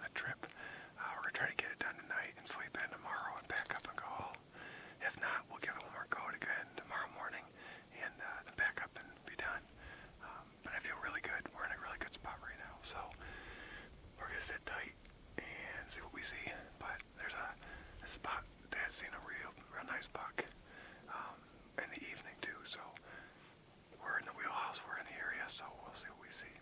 the trip. We're gonna try to get it done tonight and sleep in tomorrow and pack up and go home. If not, we'll give it one more go again tomorrow morning and then pack up and be done. But I feel really good. We're in a really good spot right now, so we're gonna sit tight and see what we see. But there's a spot Dad's seen a real nice buck in the evening too. So we're in the wheelhouse. We're in the area, so we'll see what we see.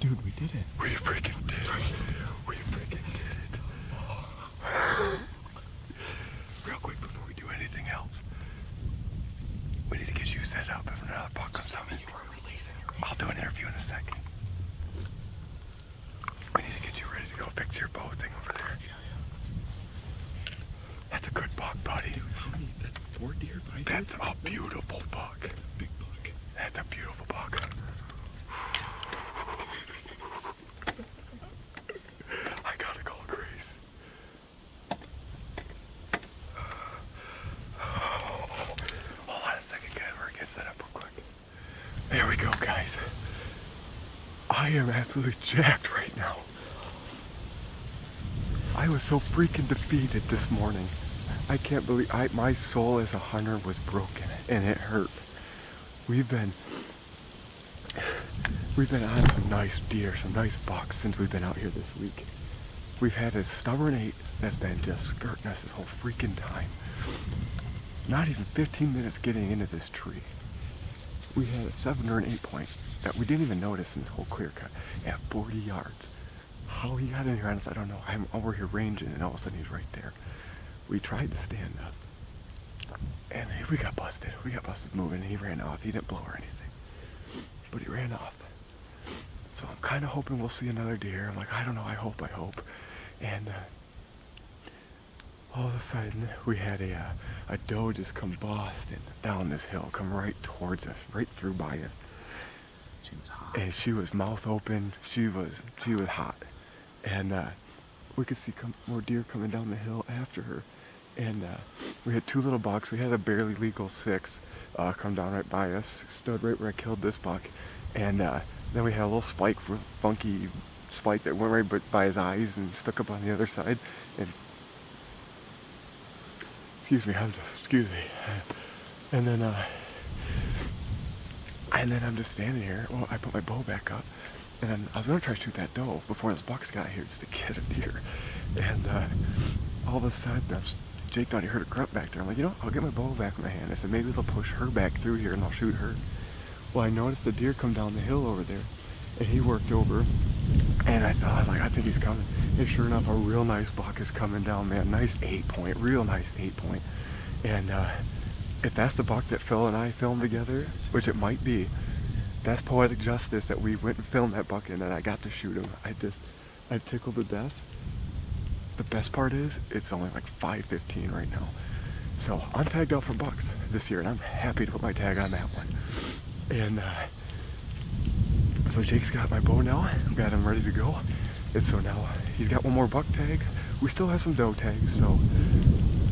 Dude, we did it. We freaking did. We freaking did. That's your bow thing over there. Yeah. That's a good buck, buddy. Dude, how many? That's 4 deer by That's a beautiful buck. Big buck. That's a beautiful buck. I gotta go crazy. Hold on a second, guys. We're gonna get set up real quick. There we go, guys. I am absolutely jacked right now. I was so freaking defeated this morning. I can't believe my soul as a hunter was broken and it hurt. We've been on some nice deer, some nice bucks since we've been out here this week. We've had a stubborn 8 that's been just skirting us this whole freaking time. Not even 15 minutes getting into this tree. We had a 7 or an 8 point that we didn't even notice in this whole clear cut at 40 yards. How he got in here on us, I don't know. I'm over here ranging and all of a sudden he's right there. We tried to stand up and we got busted. We got busted moving and he ran off. He didn't blow or anything, but he ran off. So I'm kind of hoping we'll see another deer. I'm like, I don't know, I hope. And all of a sudden we had a doe just come busting down this hill, come right towards us, right through by us. She was hot. And she was mouth open. She was hot. And we could see more deer coming down the hill after her. And we had 2 little bucks. We had a barely legal 6 come down right by us, stood right where I killed this buck. And then we had a little funky spike that went right by his eyes and stuck up on the other side. And excuse me. And then I'm just standing here. Well, I put my bow back up, and then I was gonna try to shoot that doe before those bucks got here just to get a deer. And all of a sudden, Jake thought he heard a grunt back there. I'm like, you know, I'll get my bow back in my hand. I said, maybe they'll push her back through here and I'll shoot her. Well, I noticed the deer come down the hill over there, and he worked over, and I was like, I think he's coming. And sure enough, a real nice buck is coming down, man. Nice 8 point, real nice 8 point. And if that's the buck that Phil and I filmed together, which it might be, that's poetic justice that we went and filmed that buck in and I got to shoot him. I'm tickled to death. The best part is, it's only like 5:15 right now. So I'm tagged out for bucks this year and I'm happy to put my tag on that one. And so Jake's got my bow now. I've got him ready to go. And so now he's got one more buck tag. We still have some doe tags, so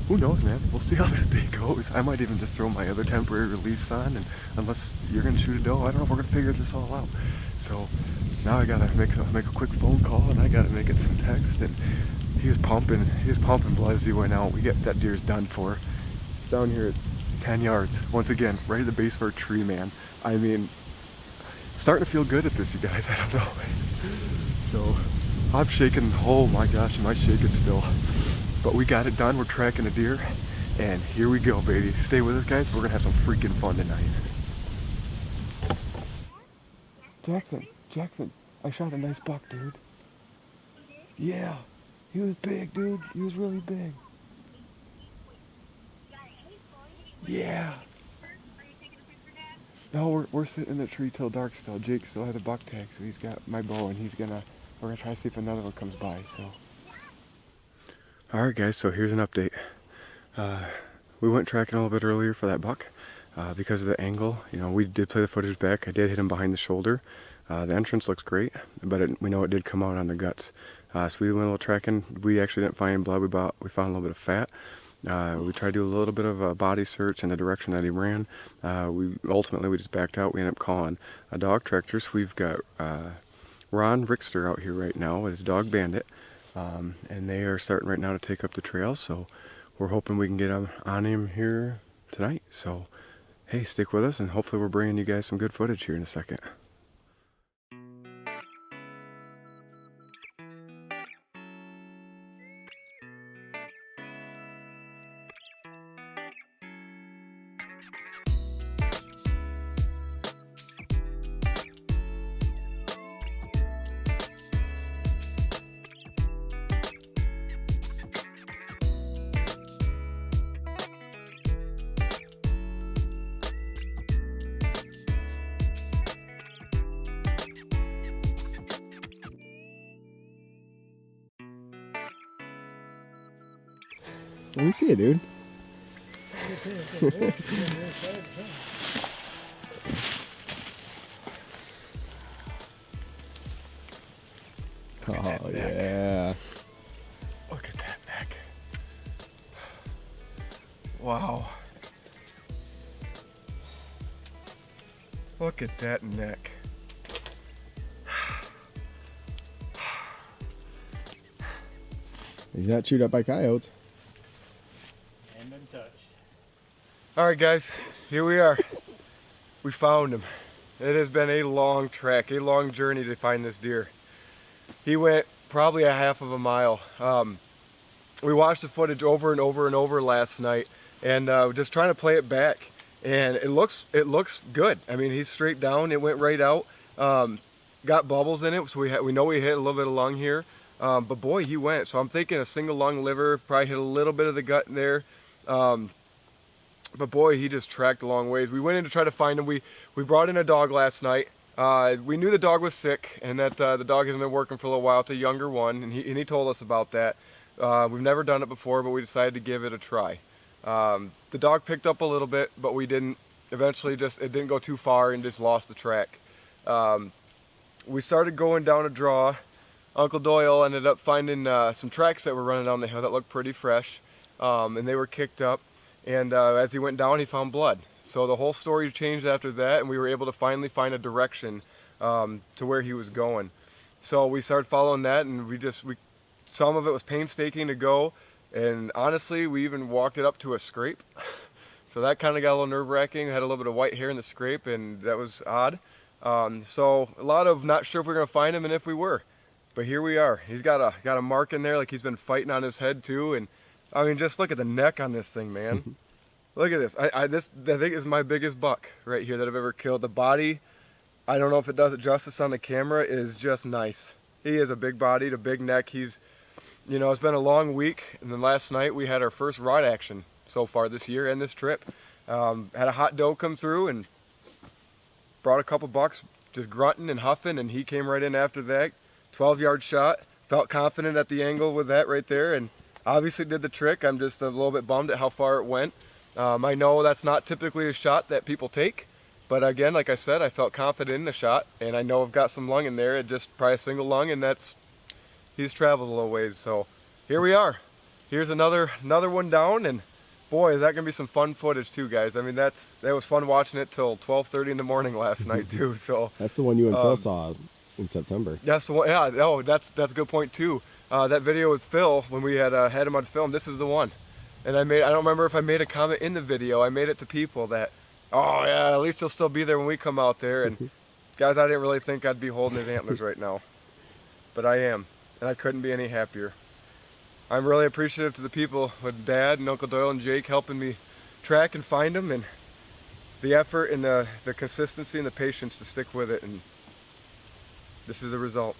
who knows, man? We'll see how this day goes. I might even just throw my other temporary release on, and unless you're gonna shoot a doe, I don't know if we're gonna figure this all out. So now I gotta make a quick phone call, and I gotta make it some text. And he was pumping blood as he went out. We get that deer's done for. Down here at 10 yards, once again, right at the base of our tree, man. I mean, starting to feel good at this, you guys. I don't know. So I'm shaking. Oh my gosh, am I shaking still? But we got it done. We're tracking a deer, and here we go, baby. Stay with us, guys. We're gonna have some freaking fun tonight. Jackson, I shot a nice buck, dude. Yeah, he was big, dude. He was really big. Yeah. No, we're sitting in the tree till dark still. Jake still had a buck tag, so he's got my bow, and we're gonna try to see if another one comes by. So. Alright guys, so here's an update. We went tracking a little bit earlier for that buck because of the angle. You know, we did play the footage back. I did hit him behind the shoulder. The entrance looks great, but we know it did come out on the guts. So we went a little tracking. We actually didn't find blood. We found a little bit of fat. We tried to do a little bit of a body search in the direction that he ran. We just backed out. We ended up calling a dog tractor. So we've got Ron Rickster out here right now with his dog Bandit. And they are starting right now to take up the trail, so we're hoping we can get on him here tonight. So hey, stick with us, and hopefully we're bringing you guys some good footage here in a second. Let me see it, dude. Look at that Oh, neck. yeah. Look at that neck. Wow. Look at that neck. He's not chewed up by coyotes. And untouched. Alright guys, here we are. We found him. It has been a long trek, a long journey to find this deer. He went probably a half of a mile. We watched the footage over and over and over last night, and just trying to play it back. And it looks good. I mean, he's straight down. It went right out. Got bubbles in it, so we know we hit a little bit of lung here. But boy, he went. So I'm thinking a single lung liver, probably hit a little bit of the gut there. But boy, he just tracked a long ways. We went in to try to find him. We brought in a dog last night. We knew the dog was sick and that the dog hasn't been working for a little while. It's a younger one, and he told us about that. We've never done it before, but we decided to give it a try. The dog picked up a little bit, but we didn't. Eventually, it didn't go too far and just lost the track. We started going down a draw. Uncle Doyle ended up finding some tracks that were running down the hill that looked pretty fresh, and they were kicked up. And as he went down, he found blood. So the whole story changed after that, and we were able to finally find a direction to where he was going. So we started following that, and some of it was painstaking to go, and honestly, we even walked it up to a scrape. So that kind of got a little nerve-wracking. Had a little bit of white hair in the scrape, and that was odd. So a lot of not sure if we're gonna find him, and if we were. But here we are. He's got a mark in there, like he's been fighting on his head too, and I mean, just look at the neck on this thing, man. Look at this. This I think is my biggest buck right here that I've ever killed. The body, I don't know if it does it justice on the camera, is just nice. He is a big bodied, a big neck. He's, you know, it's been a long week, and then last night we had our first rod action so far this year and this trip. Had a hot doe come through and brought a couple bucks just grunting and huffing, and he came right in after that. 12-yard shot. Felt confident at the angle with that right there, and obviously did the trick. I'm just a little bit bummed at how far it went. I know that's not typically a shot that people take, but again, like I said, I felt confident in the shot, and I know I've got some lung in there. It just probably a single lung, and he's traveled a little ways. So here we are. Here's another one down, and boy, is that gonna be some fun footage too, guys. I mean, that was fun watching it till 12:30 in the morning last night too. So That's the one you and Phil saw in September. that's the one. Yeah. Oh, that's a good point too. That video with Phil when we had him on film. This is the one, and I don't remember if I made a comment in the video. I made it to people that, oh yeah, at least he'll still be there when we come out there. And guys, I didn't really think I'd be holding his antlers right now, but I am, and I couldn't be any happier. I'm really appreciative to the people with Dad and Uncle Doyle and Jake helping me track and find him, and the effort and the consistency and the patience to stick with it, and this is the result.